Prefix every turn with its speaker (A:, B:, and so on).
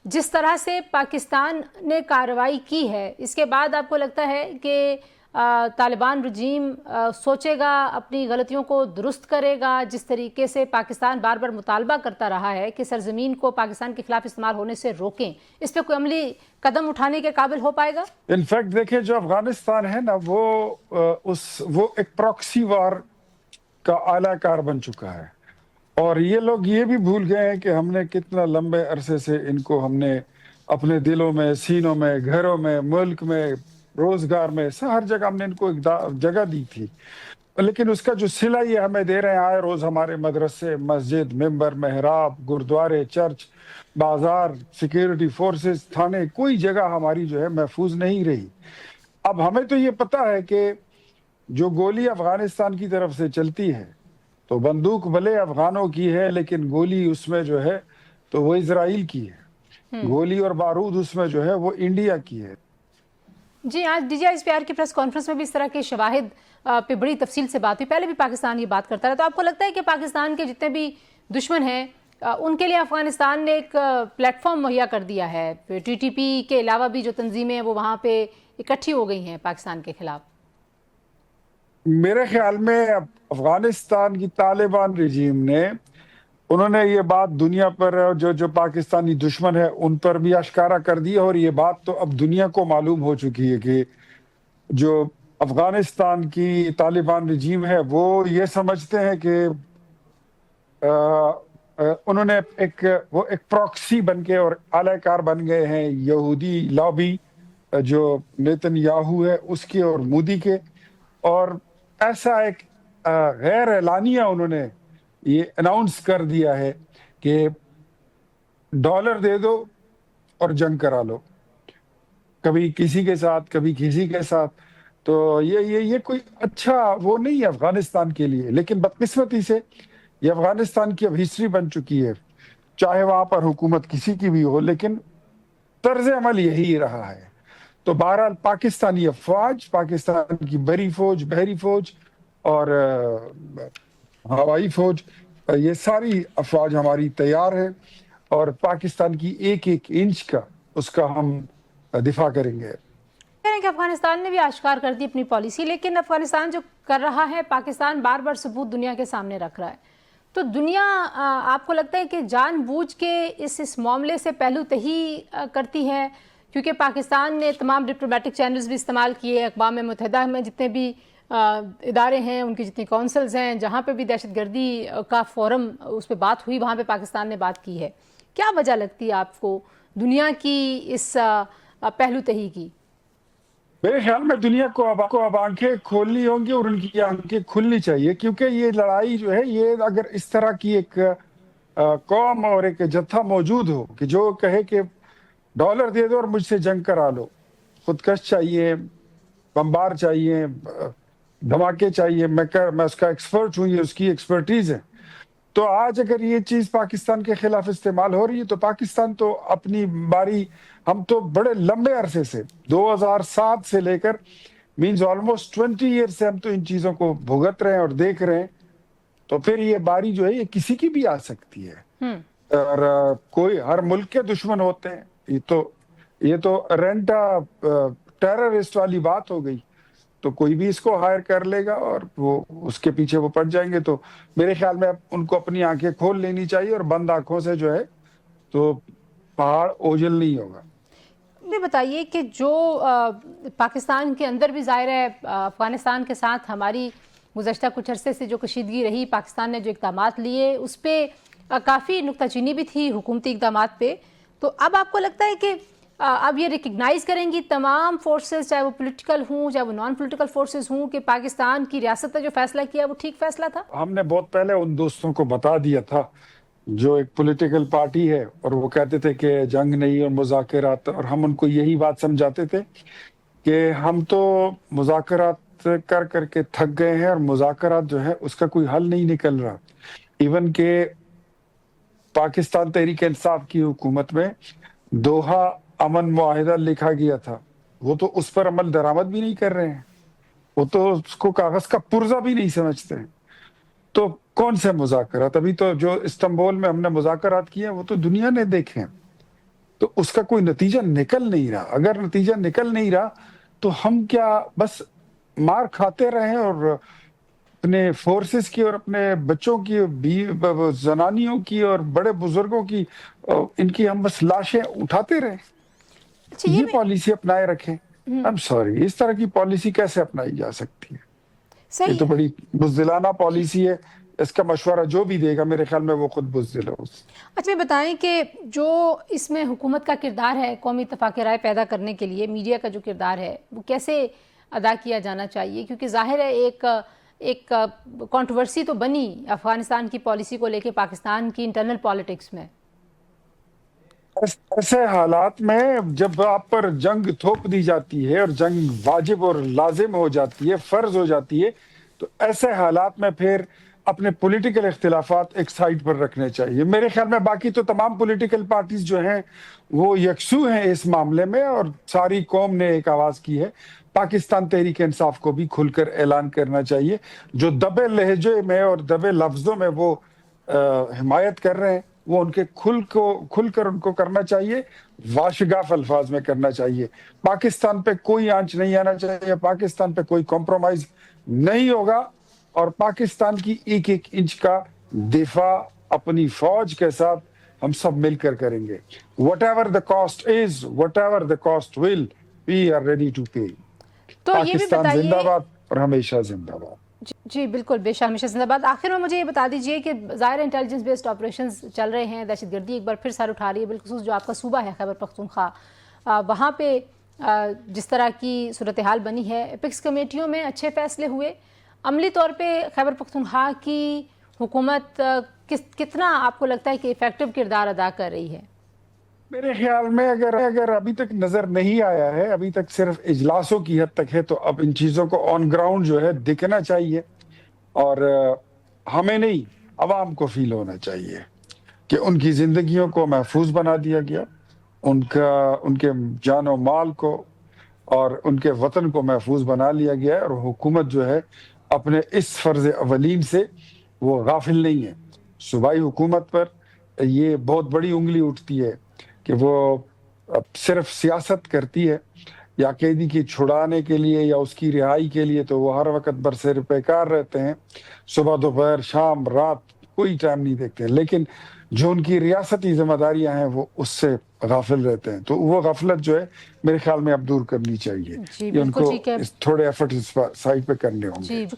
A: جس طرح سے پاکستان نے کارروائی کی ہے اس کے بعد آپ کو لگتا ہے کہ طالبان رجیم سوچے گا، اپنی غلطیوں کو درست کرے گا؟ جس طریقے سے پاکستان بار بار مطالبہ کرتا رہا ہے کہ سرزمین کو پاکستان کے خلاف استعمال ہونے سے روکیں، اس پہ کوئی عملی قدم اٹھانے کے قابل ہو پائے گا؟
B: انفیکٹ دیکھیں، جو افغانستان ہے نا وہ ایک پراکسی وار کا اعلی کار بن چکا ہے، اور یہ لوگ یہ بھی بھول گئے ہیں کہ ہم نے کتنا لمبے عرصے سے ان کو ہم نے اپنے دلوں میں، سینوں میں، گھروں میں، ملک میں، روزگار میں، ہر جگہ ہم نے ان کو ایک جگہ دی تھی، لیکن اس کا جو صلہ یہ ہمیں دے رہے ہیں آئے روز ہمارے مدرسے، مسجد، ممبر، محراب، گردوارے، چرچ، بازار، سیکیورٹی فورسز، تھانے، کوئی جگہ ہماری جو ہے محفوظ نہیں رہی۔ اب ہمیں تو یہ پتہ ہے کہ جو گولی افغانستان کی طرف سے چلتی ہے تو بندوق بھلے افغانوں کی ہے، لیکن گولی اس میں جو ہے تو وہ اسرائیل کی ہے، گولی اور بارود اس میں جو ہے وہ انڈیا کی ہے۔
A: جی، آج D G S P R کی پریس کانفرنس میں بھی اس طرح کے شواہد پہ بڑی تفصیل سے بات ہوئی، پہلے بھی پاکستان یہ بات کرتا رہا، تو آپ کو لگتا ہے کہ پاکستان کے جتنے بھی دشمن ہیں ان کے لیے افغانستان نے ایک پلیٹ فارم مہیا کر دیا ہے؟ ٹی ٹی پی کے علاوہ بھی جو تنظیمیں ہیں وہ وہاں پہ اکٹھی ہو گئی ہیں پاکستان کے خلاف؟
B: میرے خیال میں افغانستان کی طالبان رجیم نے انہوں نے یہ بات دنیا پر جو پاکستانی دشمن ہے ان پر بھی اشکارا کر دی، اور یہ بات تو اب دنیا کو معلوم ہو چکی ہے کہ جو افغانستان کی طالبان رجیم ہے وہ یہ سمجھتے ہیں کہ انہوں نے ایک پراکسی بن کے اور اعلی کار بن گئے ہیں یہودی لابی جو نیتن یاہو ہے اس کے اور مودی کے، اور ایسا ایک غیر اعلانیہ انہوں نے یہ اناؤنس کر دیا ہے کہ ڈالر دے دو اور جنگ کرا لو، کبھی کسی کے ساتھ کبھی کسی کے ساتھ۔ تو یہ کوئی اچھا وہ نہیں ہے افغانستان کے لیے، لیکن بدقسمتی سے یہ افغانستان کی اب ہسٹری بن چکی ہے، چاہے وہاں پر حکومت کسی کی بھی ہو، لیکن طرز عمل یہی رہا ہے۔ تو بہرحال پاکستانی افواج، پاکستان کی بری فوج، بحری فوج اور ہوائی فوج، یہ ساری افواج ہماری تیار ہے، اور پاکستان کی ایک ایک انچ کا اس کا ہم دفاع کریں گے۔
A: کہہ رہے ہیں کہ افغانستان نے بھی آشکار کر دی اپنی پالیسی، لیکن افغانستان جو کر رہا ہے پاکستان بار بار ثبوت دنیا کے سامنے رکھ رہا ہے، تو دنیا آپ کو لگتا ہے کہ جان بوجھ کے اس معاملے سے پہلو تہی کرتی ہے؟ کیونکہ پاکستان نے تمام ڈپلومیٹک چینلز بھی استعمال کیے، اقوام متحدہ میں جتنے بھی ادارے ہیں، ان کی جتنی کونسلز ہیں، جہاں پہ بھی دہشت گردی کا فورم اس پہ بات ہوئی وہاں پہ پاکستان نے بات کی ہے۔ کیا وجہ لگتی ہے آپ کو دنیا کی اس پہلو تہی کی؟
B: میرے خیال میں دنیا کو اب آنکھیں کھولنی ہوں گی، اور ان کی آنکھیں کھلنی چاہیے، کیونکہ یہ لڑائی جو ہے یہ اگر اس طرح کی ایک قوم اور ایک جتھا موجود ہو کہ جو کہے کہ ڈالر دے دو اور مجھ سے جنگ کرا لو، خودکش چاہیے، بمبار چاہیے، دھماکے چاہیے، میں اس کا ایکسپرٹ ہوں، یہ اس کی ایکسپرٹیز ہے، تو آج اگر یہ چیز پاکستان کے خلاف استعمال ہو رہی ہے تو پاکستان تو اپنی باری، ہم تو بڑے لمبے عرصے سے 2007 سے لے کر مینز آلموسٹ 20 ایئر سے ہم تو ان چیزوں کو بھگت رہے ہیں اور دیکھ رہے ہیں، تو پھر یہ باری جو ہے یہ کسی کی بھی آ سکتی ہے، اور کوئی ہر ملک کے دشمن ہوتے ہیں، یہ تو رینٹا ٹیررسٹ والی بات ہو گئی، تو کوئی بھی اس کو ہائر کر لے گا اور وہ اس کے پیچھے وہ پڑ جائیں گے۔ تو میرے خیال میں ان کو اپنی آنکھیں کھول لینی چاہیے، اور بند آنکھوں سے جو ہے تو پہاڑ اوجھل نہیں ہوگا۔
A: یہ بتائیے کہ جو پاکستان کے اندر بھی ظاہر ہے افغانستان کے ساتھ ہماری گزشتہ کچھ عرصے سے جو کشیدگی رہی، پاکستان نے جو اقدامات لیے اس پہ کافی نکتہ چینی بھی تھی حکومتی اقدامات پہ، تو اب آپ کو لگتا ہے کہ اب یہ ریکگنائز کریں گی تمام فورسز، چاہے وہ پولیٹیکل ہوں چاہے وہ نان پولیٹیکل فورسز ہوں، کہ پاکستان کی ریاست نے جو فیصلہ کیا وہ ٹھیک فیصلہ تھا؟
B: ہم نے بہت پہلے ان دوستوں کو بتا دیا تھا جو ایک پولیٹیکل پارٹی ہے اور وہ کہتے تھے کہ جنگ نہیں اور مذاکرات، اور ہم ان کو یہی بات سمجھاتے تھے کہ ہم تو مذاکرات کر کر کے تھک گئے ہیں، اور مذاکرات جو ہے اس کا کوئی حل نہیں نکل رہا۔ ایون کہ پاکستان تحریک انصاف کی حکومت میں دوحہ امن معاہدہ لکھا گیا تھا، وہ تو اس پر عمل درآمد بھی نہیں کر رہے ہیں، وہ تو اس کو کاغذ کا پرزہ بھی نہیں سمجھتے ہیں، تو کون سے مذاکرات؟ ابھی تو جو استنبول میں ہم نے مذاکرات کیے وہ تو دنیا نے دیکھے ہیں۔ تو اس کا کوئی نتیجہ نکل نہیں رہا. اگر نتیجہ نکل نہیں رہا تو ہم کیا بس مار کھاتے رہیں اور اپنے فورسز کی اور اپنے بچوں کی زنانیوں کی اور بڑے بزرگوں کی ان کی ہم بس لاشیں اٹھاتے رہیں؟
A: اچھا
B: یہ پالیسی اپنائے رکھیں. I'm sorry, اس طرح کی پالیسی کیسے اپنائی جا سکتی ہے؟ یہ
A: صحیح
B: تو
A: ہے.
B: بڑی بزدلانہ پالیسی ہے. اس کا مشورہ جو بھی دے گا میرے خیال میں وہ خود بزدل ہے.
A: اچھا بتائیں کہ جو اس میں حکومت کا کردار ہے قومی اتفاق رائے پیدا کرنے کے لیے میڈیا کا جو کردار ہے وہ کیسے ادا کیا جانا چاہیے؟ کیونکہ ظاہر ہے ایک کنٹروورسی تو بنی افغانستان کی پالیسی کو لے کے پاکستان کی انٹرنل پالیٹکس میں.
B: ایسے حالات میں جب آپ پر جنگ تھوپ دی جاتی ہے اور جنگ واجب اور لازم ہو جاتی ہے، فرض ہو جاتی ہے، تو ایسے حالات میں پھر اپنے پولیٹیکل اختلافات ایک سائڈ پر رکھنے چاہیے. میرے خیال میں باقی تو تمام پولیٹیکل پارٹیز جو ہیں وہ یکسو ہیں اس معاملے میں اور ساری قوم نے ایک آواز کی ہے. پاکستان تحریک انصاف کو بھی کھل کر اعلان کرنا چاہیے. جو دبے لہجے میں اور دبے لفظوں میں وہ حمایت کر رہے ہیں وہ ان کے کھل کر ان کو کرنا چاہیے، واشگاف الفاظ میں کرنا چاہیے. پاکستان پہ کوئی آنچ نہیں آنا چاہیے، پاکستان پہ کوئی کمپرومائز نہیں ہوگا اور پاکستان کی ایک ایک انچ کا دفاع اپنی فوج کے ساتھ ہم سب مل کر کریں گے. whatever the cost is, whatever the cost will, we are ready to pay.
A: تو یہ بھی
B: پاکستان
A: بتائیے.
B: زندہ باد اور ہمیشہ زندہ باد.
A: جی بالکل، بے شک ہمیشہ زندہ باد. آخر میں مجھے یہ بتا دیجئے کہ ظاہر انٹیلیجنس بیسڈ آپریشنز چل رہے ہیں، دہشت گردی ایک بار پھر سر اٹھا رہی ہے، بالخصوص جو آپ کا صوبہ ہے خیبر پختونخوا، وہاں پہ جس طرح کی صورتحال بنی ہے، اپیکس کمیٹیوں میں اچھے فیصلے ہوئے. عملی طور پہ خیبر پختونخوا کی حکومت کتنا آپ کو لگتا ہے کہ ایفیکٹو کردار ادا کر رہی ہے؟
B: میرے خیال میں اگر ابھی تک نظر نہیں آیا ہے، ابھی تک صرف اجلاسوں کی حد تک ہے، تو اب ان چیزوں کو آن گراؤنڈ جو ہے دکھنا چاہیے اور ہمیں نہیں عوام کو فیل ہونا چاہیے کہ ان کی زندگیوں کو محفوظ بنا دیا گیا، ان کے جان و مال کو اور ان کے وطن کو محفوظ بنا لیا گیا ہے. اور حکومت جو ہے اپنے اس فرض اولین سے وہ غافل نہیں ہے. صوبائی حکومت پر یہ بہت بڑی انگلی اٹھتی ہے کہ وہ صرف سیاست کرتی ہے یا قیدی کی چھڑانے کے لیے یا اس کی رہائی کے لیے، تو وہ ہر وقت برسر پیکار رہتے ہیں، صبح دوپہر شام رات کوئی ٹائم نہیں دیکھتے ہیں. لیکن جو ان کی ریاستی ذمہ داریاں ہیں وہ اس سے غافل رہتے ہیں. تو وہ غفلت جو ہے میرے خیال میں اب دور کرنی چاہیے.
A: جی
B: یہ ان
A: بالکل
B: کو
A: ٹھیک ہے.
B: تھوڑے ایفرٹ اس سائڈ پہ کرنے ہوں گے.
A: جی